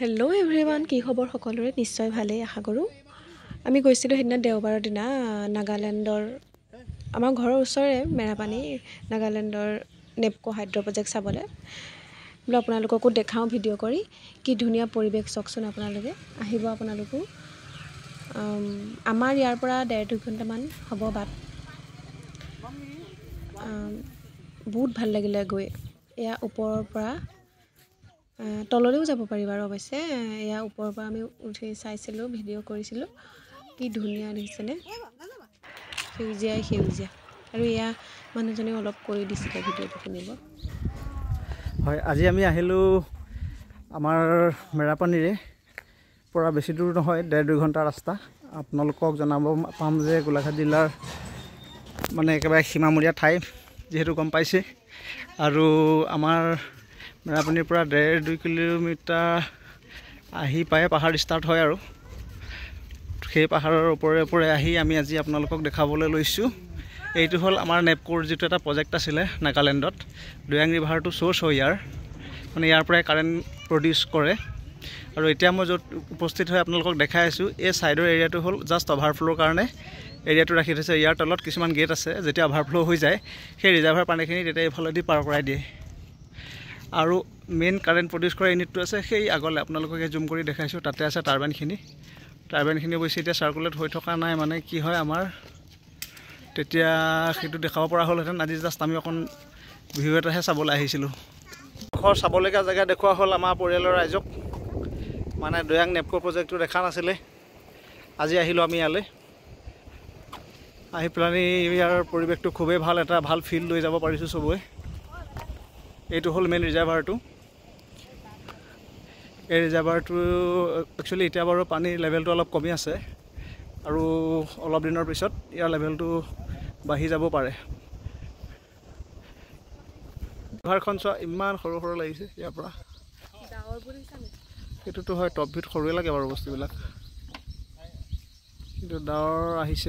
Hello' everyone, কি খবৰ সকলোৰে? নিশ্চয় ভালেই আশা কৰোঁ। আমি গৈছিলোঁ সেইদিনা দেওবাৰৰ দিনা নাগালেণ্ডৰ, আমাৰ ঘৰৰ ওচৰৰে মেৰাপানী, নাগালেণ্ডৰ নেপকো হাইড্ৰ প্ৰজেক্ট চাবলৈ। বোলো আপোনালোককো দেখাওঁ ভিডিঅ' কৰি। কি ধুনীয়া পৰিৱেশ চাওকচোন, আপোনালোকে আহিব। আপোনালোকো আমাৰ ইয়াৰ পৰা 1.5-2 ঘণ্টামান হ'ব বাট। বহুত ভাল লাগিলে গৈ। এয়া ওপৰৰ পৰা তললৈও যাব পাৰি বাৰু। অৱশ্যে এয়া ওপৰৰ পৰা আমি উঠি চাইছিলোঁ, ভিডিঅ' কৰিছিলোঁ। কি ধুনীয়া দেখিছেনে, সেউজীয়াই সেউজীয়া। আৰু এয়া মানুহজনে অলপ কৰি দিছিলে ভিডিঅ'টো শুনিব। হয়, আজি আমি আহিলোঁ আমাৰ মেৰাপানীৰে পৰা বেছি দূৰ নহয়, 1.5-2 ঘণ্টা ৰাস্তা। আপোনালোকক জনাব পাম যে গোলাঘাট জিলাৰ মানে একেবাৰে সীমামূৰীয়া ঠাই যিহেতু গম পাইছে। আৰু আমাৰ মেৰাপানীৰ পৰা 1.5-2 কিলোমিটাৰ আহি পায়ে পাহাৰ ষ্টাৰ্ট হয়। আৰু সেই পাহাৰৰ ওপৰে ওপৰে আহি আমি আজি আপোনালোকক দেখাবলৈ লৈছোঁ। এইটো হ'ল আমাৰ নেপকোৰ যিটো এটা প্ৰজেক্ট আছিলে নাগালেণ্ডত। দৈয়াং ৰিভাৰটো চ'ৰ্চ হয় ইয়াৰ, মানে ইয়াৰ পৰাই কাৰেণ্ট প্ৰডিউচ কৰে। আৰু এতিয়া মই য'ত উপস্থিত হৈ আপোনালোকক দেখাই আছোঁ, এই ছাইডৰ এৰিয়াটো হ'ল জাষ্ট অভাৰফ্ল'ৰ কাৰণে এৰিয়াটো ৰাখি থৈছে। ইয়াৰ তলত কিছুমান গেট আছে, যেতিয়া অভাৰফ্ল' হৈ যায় সেই ৰিজাৰ্ভাৰ পানীখিনি তেতিয়া এইফালেদি পাৰ কৰাই দিয়ে। আৰু মেইন কাৰেণ্ট প্ৰডিউচ কৰা ইউনিটটো আছে সেই আগলৈ, আপোনালোকক জুম কৰি দেখাইছোঁ। তাতে আছে টাৰ্বাইনখিনি অৱশ্যে এতিয়া চাৰ্কুলেট হৈ থকা নাই, মানে কি হয় আমাৰ তেতিয়া সেইটো দেখাব পৰা হ'লহেঁতেন। আজি জাষ্ট আমি অকণ ভিউ এটাহে চাবলৈ আহিছিলোঁ। ঘৰ চাবলগীয়া জেগা দেখুওৱা হ'ল আমাৰ পৰিয়ালৰ ৰাইজক, মানে দৈয়াং নেপকো প্ৰজেক্টটো দেখা নাছিলে। আজি আহিলোঁ আমি ইয়ালৈ, আহি পেলাই ইয়াৰ পৰিৱেশটো খুবেই ভাল, এটা ভাল ফিল লৈ যাব পাৰিছোঁ চবৰে। এইটো হ'ল মেইন ৰিজাৰ্ভাৰটো। এই ৰিজাৰ্ভাৰটো একচুৱেলি এতিয়া বাৰু পানীৰ লেভেলটো অলপ কমি আছে, আৰু অলপ দিনৰ পিছত ইয়াৰ লেভেলটো বাঢ়ি যাব পাৰে। ৰিভাৰখন চোৱা, ইমান সৰু সৰু লাগিছে ইয়াৰ পৰা। সেইটোতো হয়, টপ ভিউত সৰুৱে লাগে বাৰু বস্তুবিলাক, কিন্তু ডাৱৰ আহিছে।